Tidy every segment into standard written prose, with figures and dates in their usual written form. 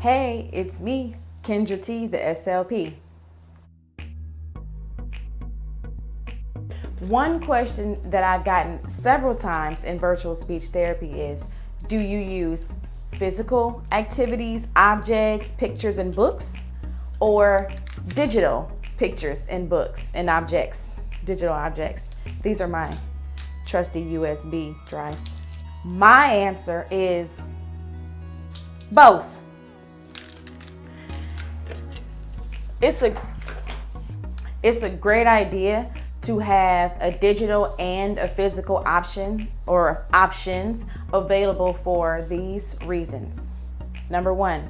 Hey, it's me, Kendra T, the SLP. One question that I've gotten several times in virtual speech therapy is, do you use physical activities, objects, pictures, and books, or digital pictures and books and objects, digital objects? These are my trusty USB drives. My answer is both. It's a great idea to have a digital and a physical option or options available for these reasons. Number one,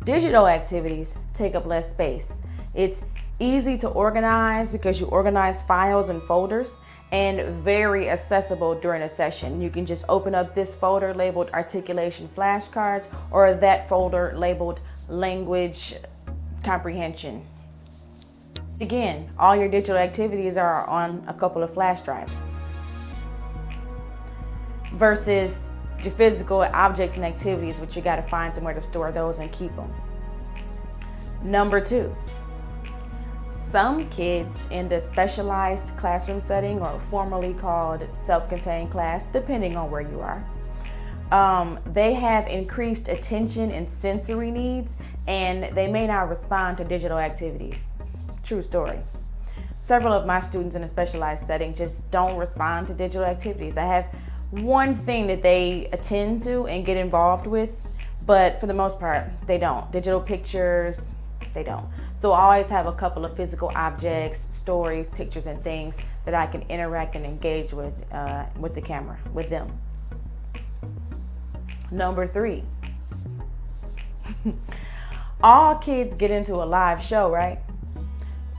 digital activities take up less space. It's easy to organize because you organize files and folders, and very accessible during a session. You can just open up this folder labeled articulation flashcards or that folder labeled language comprehension. Again, all your digital activities are on a couple of flash drives versus your physical objects and activities, which you got to find somewhere to store those and keep them. Number two, some kids in the specialized classroom setting, or formerly called self-contained class, depending on where you are, they have increased attention and sensory needs, and they may not respond to digital activities. True story. Several of my students in a specialized setting just don't respond to digital activities. I have one thing that they attend to and get involved with, but for the most part, they don't. Digital pictures, they don't. So I always have a couple of physical objects, stories, pictures, and things that I can interact and engage with the camera, with them. Number three, all kids get into a live show, right?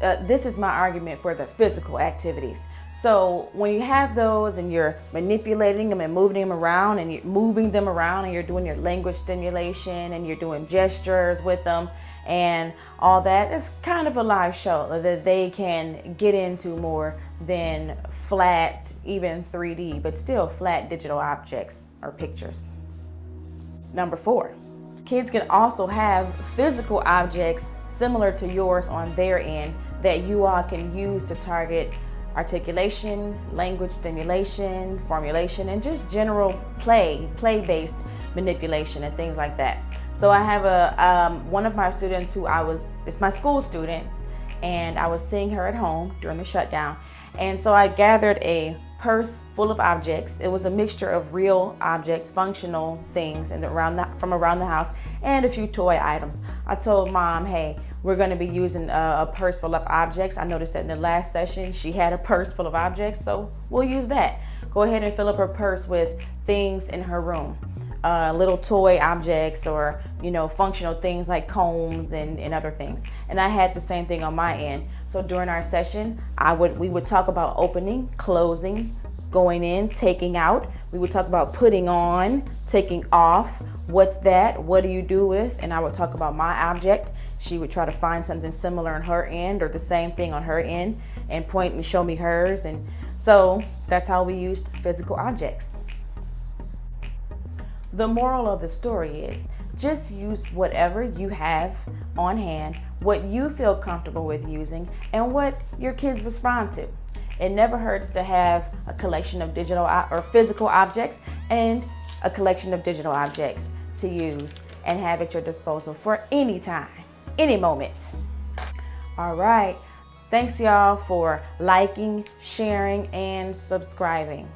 This is my argument for the physical activities. So when you have those and you're manipulating them and moving them around and you're doing your language stimulation and you're doing gestures with them and all that, it's kind of a live show that they can get into more than flat, even 3D, but still flat digital objects or pictures. Number four, kids can also have physical objects similar to yours on their end that you all can use to target articulation, language stimulation, formulation, and just general play-based manipulation and things like that. So I have one of my students it's my school student, and I was seeing her at home during the shutdown. And so I gathered a purse full of objects. It was a mixture of real objects, functional things from around the house, and a few toy items. I told Mom, hey, we're going to be using a purse full of objects. I noticed that in the last session she had a purse full of objects, so we'll use that. Go ahead and fill up her purse with things in her room, little toy objects or functional things like combs and other things. And I had the same thing on my end. So during our session, we would talk about opening, closing, going in, taking out. We would talk about putting on, taking off. What's that? What do you do with? And I would talk about my object. She would try to find something similar on her end or the same thing on her end and point and show me hers. And so that's how we used physical objects. The moral of the story is just use whatever you have on hand, what you feel comfortable with using, and what your kids respond to. It never hurts to have a collection of digital or physical objects and a collection of digital objects to use and have at your disposal for any time, any moment. All right. Thanks y'all for liking, sharing, and subscribing.